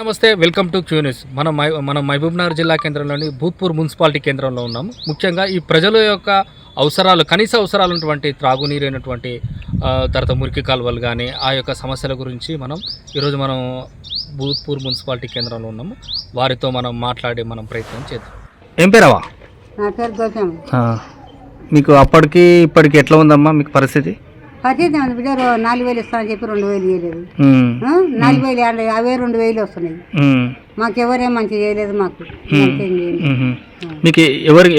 నమస్తే, welcome to Q news. మనం మహబూబ్నగర్ జిల్లా కేంద్రంలోని భూత్పూర్ మున్సిపాలిటీ కేంద్రంలో ఉన్నాము. ముఖ్యంగా ఈ ప్రజల యొక్క అవసరాలు, కనీస అవసరాలు ఉన్నటువంటి త్రాగునీరు అయినటువంటి తర్వాత మురికి కాలువలు కానీ ఆ యొక్క సమస్యల గురించి ఈరోజు మనం భూత్పూర్ మున్సిపాలిటీ కేంద్రంలో ఉన్నాము. వారితో మనం మాట్లాడే ప్రయత్నం చేద్దాం. ఏం పేరవా? నా పేరు గౌతమ్. మీకు అప్పటికి ఇప్పటికి ఎట్లా ఉందమ్మా మీకు పరిస్థితి? పరిస్థితి ఉంది బిడ్డ. 4,000 ఇస్తానని చెప్పి 2,000 ఇవ్వలేదు. 4,000 అవే 2,000 వస్తున్నాయి. మాకెవరేం మంచిగా చేయలేదు. మాకు మీకు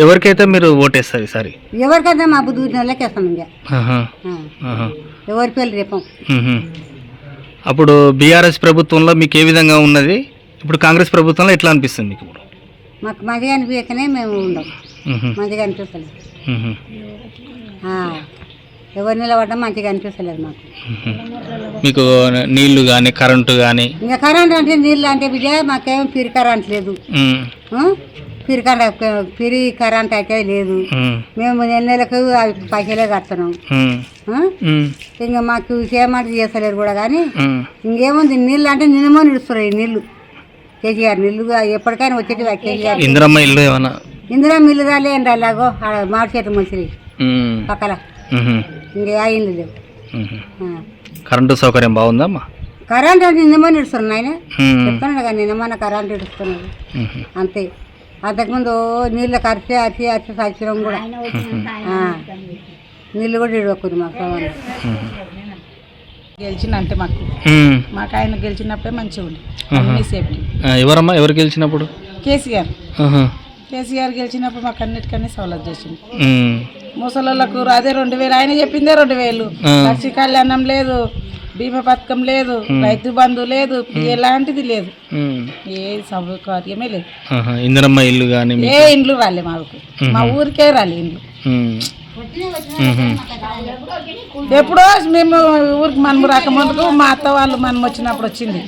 ఎవరికైతే మీరు ఓటేస్తారు ఈసారి? ఎవరికైతే మా బుద్ధి వాళ్ళకి వేస్తాం. ఇంకా ఎవరి పేర్లు రేపం. అప్పుడు బీఆర్ఎస్ ప్రభుత్వంలో మీకు ఏ విధంగా ఉన్నది, ఇప్పుడు కాంగ్రెస్ ప్రభుత్వంలో ఎట్లా అనిపిస్తుంది మీకు? మాకు మంచిగా అనిపించకనే మేము ఉండం. మంచిగా అనిపిస్తలేదు. ఎవరు నిలబడ్డం మంచిగా అనిపిస్తలేదు మాకు. మీకు నీళ్లు కానీ కరెంటు కానీ? ఇంకా కరెంట్ అంటే నీళ్ళు అంటే బిడ్డ మాకేం పిరి కరెంట్ లేదు. పిరి కరెంట్ అయితే లేదు. మేము నెలకు పైసలే కడుతున్నాం. ఇంకా మాకు చేయమంటే చేస్తలేరు కూడా. కానీ ఇంకేముంది, నీళ్ళు అంటే నిన్నమో నిలుస్తున్నాయి. నీళ్ళు కేసీఆర్ నీళ్ళు ఎప్పటికైనా వచ్చేటి. కేసీఆర్ ఇందిరమ్మ ఇల్లు ఏమన్నా? ఇందిరమ్మ ఇల్లు రాలే అండి. అలాగో మాడి చెట్టు మంచిది పక్కన. ఇంకా ఇల్లు లేవు. కరెంటు సౌకర్యం బాగుందమ్మా? కరెంట్ అంటే నిన్నమో నిడుస్తున్నాడు ఆయన చెప్తున్నాడు. కానీ నిన్నమన్న కరెంట్ ఇడుస్తున్నాడు అంతే. అంతకుముందు నీళ్ళు అరిచి సచ్చినాం కూడా. నీళ్ళు కూడా ఇడవకూడదు మాకు. గెలిచినంటే మాకు ఆయన గెలిచినప్పుడే మంచిగా ఉంది అన్ని సేఫ్టీ. ఎవరమ్మా ఎవరు గెలిచినప్పుడు? కేసీఆర్ గెలిచినప్పుడు మాకు అన్నిటికన్నీ సవలత్ చేసింది. ముసలోళ్ళకు అదే 2,000 ఆయన చెప్పిందే 2,000. లక్ష కళ్యాణం లేదు, బీమా పథకం లేదు, రైతు బంధు లేదు, ఎలాంటిది లేదు. ఏ సౌకర్యమే లేదు. ఇందిరమ్మ ఇల్లు కానీ ఏ ఇండ్లు రాలే మాకు. మా ఊరికే రాలే ఇండ్లు. ఎప్పుడో మేము ఊరికి మనం రాకముందుకు మా అత్త వాళ్ళు మనం వచ్చినప్పుడు వచ్చింది.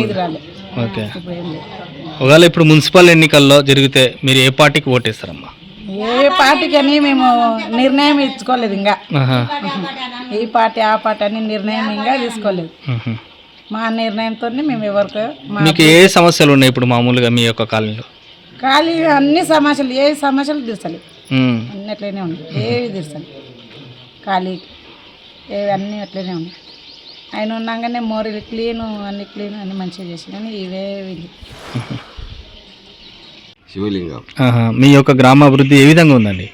ఇది రాలే. ఒకవేళ ఇప్పుడు మున్సిపల్ ఎన్నికల్లో జరిగితే మీరు ఏ పార్టీకి ఓటేస్తారమ్మా? ఏ పార్టీకి అని మేము నిర్ణయం ఇచ్చుకోలేదు. ఇంకా ఈ పార్టీ ఆ పార్టీ అని నిర్ణయం ఇంకా తీసుకోలేదు. మా నిర్ణయంతో మేము ఎవరికో. మీకు ఏ సమస్యలు ఉన్నాయి ఇప్పుడు మామూలుగా మీ యొక్క కాలనీలో? అన్ని సమస్యలు, ఏ సమస్యలు తీర్చలేదు. అన్ని అట్లనే ఉన్నాయి. ఏవి తీర్చలేదు. ఖాళీ అన్నీ అట్లనే ఉన్నాయి. ఆయన ఉన్నాగానే మోరీలు క్లీను, అన్ని క్లీన్ అన్ని మంచిగా చేసి. కానీ ఇవే శివలింగం. మీ యొక్క గ్రామ అభివృద్ధి ఏ విధంగా ఉందండి?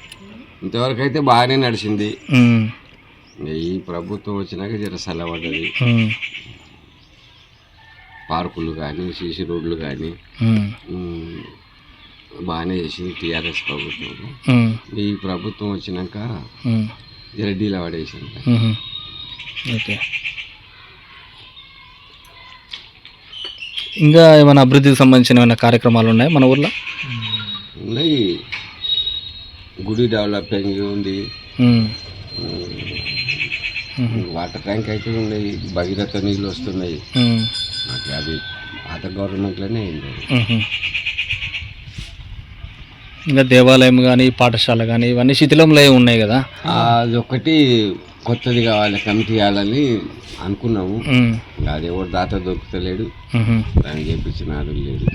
ఇంతవరకు అయితే బాగానే నడిచింది. ఈ ప్రభుత్వం వచ్చినాక జర సలవడ్డది. పార్కులు కానీ సీసీ రోడ్లు కానీ బాగానే చేసింది టీఆర్ఎస్ ప్రభుత్వం. ఈ ప్రభుత్వం వచ్చినాక జర డీలా పడేసింది. ఓకే. ఇంకా ఏమైనా అభివృద్ధికి సంబంధించిన ఏమైనా కార్యక్రమాలు ఉన్నాయి మన ఊర్లో? ఉన్నాయి. గుడి డెవలపింగ్ ఉంది. వాటర్ ట్యాంక్ అయితే ఉన్నాయి. భగీరథ నీళ్ళు వస్తున్నాయి. నాకు అది పాత గవర్నమెంట్లోనే అయింది. ఇంకా దేవాలయం కానీ పాఠశాల కానీ ఇవన్నీ శిథిలంలో ఉన్నాయి కదా. అది ఒకటి కొత్తది కావాలి, కమిటీ చేయాలని అనుకున్నాము. అది ఎవరు దాత దొరుకుతలేడు. దాన్ని చేపించినారు లేదు.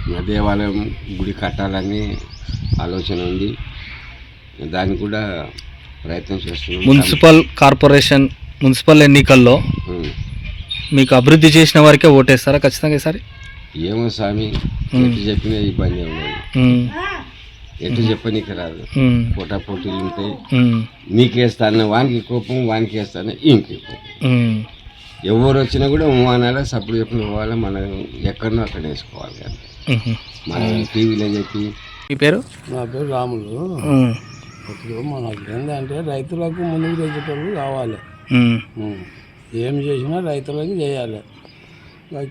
ఇంకా దేవాలయం గుడి కట్టాలని ఆలోచన ఉంది. దానికి కూడా ప్రయత్నం చేస్తున్నాం. మున్సిపల్ ఎన్నికల్లో మీకు అభివృద్ధి చేసిన వారికే ఓటేస్తారా ఖచ్చితంగా ఈసారి? ఏమో స్వామి, ఎటు చెప్పినా ఇబ్బంది ఉన్నది. ఎటు చెప్పనీకి రాదు. పోటీలు ఉంటాయి. నీకేస్తాను వానికి కోపం, వానికి వేస్తాను ఇంకే కోపం. ఎవరు వచ్చినా కూడా అనాలి, సప్పుడు చెప్పిన పోవాలి. మనం ఎక్కడనో అక్కడ వేసుకోవాలి. కానీ మనం టీవీలో చెప్పి. మీ పేరు? నా పేరు రాములు. ఇప్పుడు మనకు ఏంటంటే రైతులకు ముందుకు తెచ్చేటప్పుడు కావాలి. ఏం చేసినా రైతులకి చేయాలి.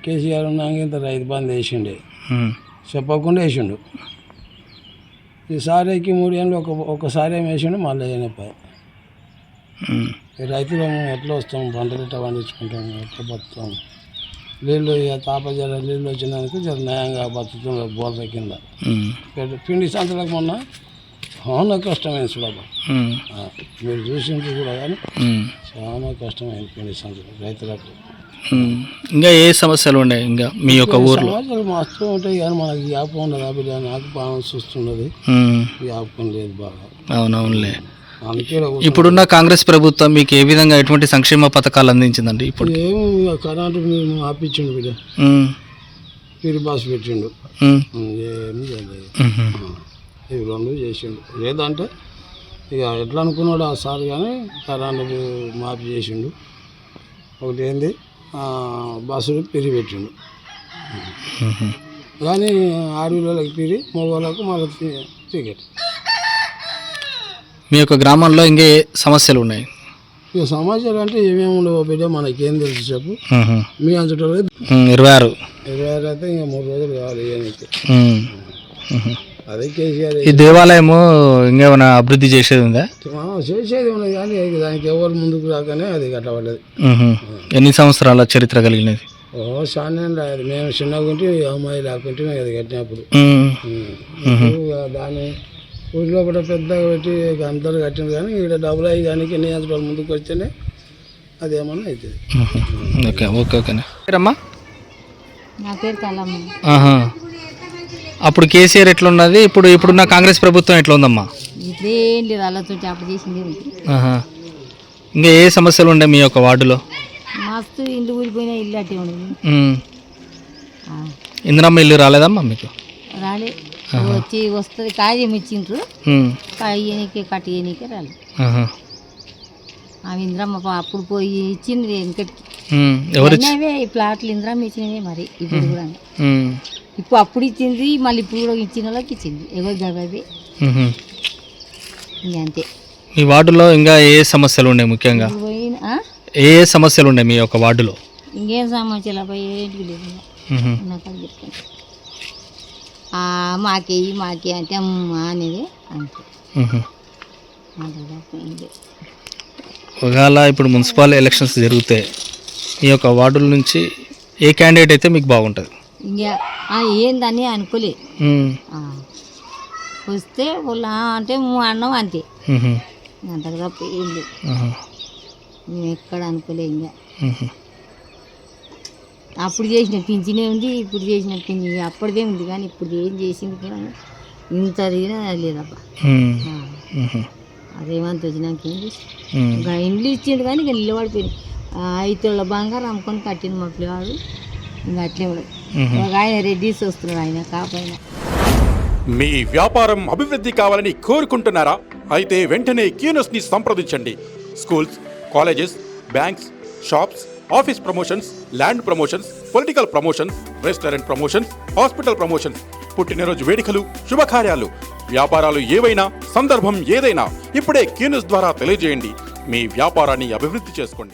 కేసీఆర్ ఉన్నాక ఇంత రైతు బంధు వేసిండే, చెప్పకుండా వేసిండు. ఈసారికి 3 ఏళ్ళు ఒకసారి ఏం వేసిండు, మళ్ళీ అయినపోయి. రైతులు ఎట్లా వస్తాం, పంటలు ఎట్లా పండించుకుంటాం, ఎట్లా బతుకుతాం. నీళ్ళు తాపజర నీళ్ళు వచ్చినందుకు జర న్యాయంగా బతుకుతున్నారు. బోర్ల కింద పిండి సంతలకు మొన్న చాలా కష్టమైంది చూడబ్బా. మీరు చూసింది కూడా కానీ చాలా కష్టమైంది పిండి సంతలు రైతులకు. ఇంకా ఏ సమస్యలు ఉన్నాయి ఇంకా మీ యొక్క ఊర్లో? సమాచారం మస్తు ఉంటాయి కానీ మనకి జ్ఞాపకం ఉండదు బిడ్డ. నాకు బాగా చూస్తున్నది, జ్ఞాపకం లేదు బాగా. అవునవునులే. అందుకే ఇప్పుడున్న కాంగ్రెస్ ప్రభుత్వం మీకు ఏ విధంగా ఎటువంటి సంక్షేమ పథకాలు అందించిందండి? ఇప్పుడు ఏమి కరెంటు మేము ఆపించిండు బిడ్డ, పిరి బాస్ పెట్టిండు, ఏమి చేయలేదు. ఇవి రెండు చేసిండు. లేదంటే ఇక ఎట్లా అనుకున్నాడు ఆ సార్ కానీ కరెంటు మాఫీ చేసిండు. ఒకటి ఏంది బస్సులు పిరి పెట్టిండు కానీ ఆడవాళ్ళకి పిరి, మగవాళ్ళకు మళ్ళీ టికెట్. మీ యొక్క గ్రామంలో ఇంకే సమస్యలు ఉన్నాయి? ఇక సమాచారం అంటే ఏమేమి ఉండవు బిడ్డ, మనకేం తెలుసు చెప్పు. మీ అంచటో 26 అయితే ఇంకా 3 రోజులు కావాలి ఇవన్నీ. అదే కేసీఆర్ ఈ దేవాలయము ఇంకేమైనా అభివృద్ధి చేసేది ఉందా? చేసేది ఉన్నది కానీ దానికి ఎవరు ముందుకు రాకనే అది కట్టబడ్డది. ఎన్ని సంవత్సరాల చరిత్ర కలిగినది? చాలా రాదు. మేము చిన్నగా ఉంటే అమ్మాయి లేకుంటే అది కట్టినప్పుడు దాన్ని ఊరిలో కూడా పెద్దగా పెట్టి అందరు కట్టింది కానీ ఇక్కడ డబ్బులు అయ్యి కానీ ఎన్ని సంవత్సరాలు ముందుకు వస్తేనే అదేమన్నా అవుతుంది. ఓకే ఓకే ఓకేనా. పేరమ్మా? నా పేరు కలమ్మ. అప్పుడు కేసీఆర్ ఎట్లా ఉన్నది, ఇప్పుడున్న కాంగ్రెస్ ప్రభుత్వం ఎట్లా ఉందమ్మా? ఇదేం లేదు, వాళ్ళతో అప్పుడు చేసింది ఉంది. ఇంకా ఏ సమస్యలు ఉండే మీ యొక్క వార్డులో? మస్తు ఇల్లు ఊడిపోయిన ఇల్లు అట్టే ఉండదు. ఇందిరమ్మ ఇల్లు రాలేదమ్మా మీకు? రాలే, వస్తుంది కాయం ఇచ్చిండ్రు, కాయనీకే కట్టేయనీకే రాలేదు. ఆమె ఇంద్రమ్మ అప్పుడు పోయి ఇచ్చింది వెంకటికి. ఎవరివే ఈ ప్లాట్లు ఇంద్రమ్మ ఇచ్చినవే మరి ఇప్పుడు కూడా. ఇప్పుడు అప్పుడు ఇచ్చింది, మళ్ళీ ఇప్పుడు కూడా ఇచ్చిన వాళ్ళకి ఇచ్చింది. ఎవరు జరగదు అంతే. మీ వార్డులో ఇంకా ఏ సమస్యలు ఉన్నాయి ముఖ్యంగా? ఏ సమస్యలు ఉన్నాయి మీ యొక్క వార్డులో? ఇంకేం సమస్యలు ఏంటికి లేదు నాకు చెప్తాను. మాకే అంటే అమ్మా అనేది అంతే. ఒకవేళ ఇప్పుడు మున్సిపల్ ఎలక్షన్స్ జరుగుతాయి, ఈ యొక్క వార్డుల నుంచి ఏ క్యాండిడేట్ అయితే మీకు బాగుంటుంది? ఇంకా ఏందని అనుకోలే, వస్తే వాళ్ళు అంటే అన్నం అంతే, అంతకు తప్ప ఏం లేదు. మేము ఎక్కడ అనుకోలే. ఇంకా అప్పుడు చేసిన పింఛనే ఉంది, ఇప్పుడు చేసిన పింఛన్ అప్పటిదే ఉంది కానీ ఇప్పుడు ఏం చేసింది కూడా ఇంత లేదబ్బా. అదేమంత వచ్చినాక ఏం చేసి ఇంకా ఇండ్లు ఇచ్చిండు కానీ ఇంకా నిలబడిపోయింది. 5 ఏళ్ళ బంగారం అమ్ముకొని కట్టింది మా పిల్లవాడు. ఇంకా అట్లే ఉండదు. ఒక ఆయన రెడ్డిస్ వస్తున్నాడు, ఆయన కాపైన. మీ వ్యాపారం అభివృద్ధి కావాలని కోరుకుంటున్నారా? అయితే వెంటనే క్యూనస్ని సంప్రదించండి. Schools, colleges, banks, shops, office promotions, land promotions, political promotions, restaurant promotions, hospital promotions, పుట్టినరోజు వేడుకలు, శుభకార్యాలు, వ్యాపారాలు ఏవైనా, సందర్భం ఏదైనా ఇప్పుడే క్యూనస్ ద్వారా తెలియజేయండి. మీ వ్యాపారాన్ని అభివృద్ధి చేసుకోండి.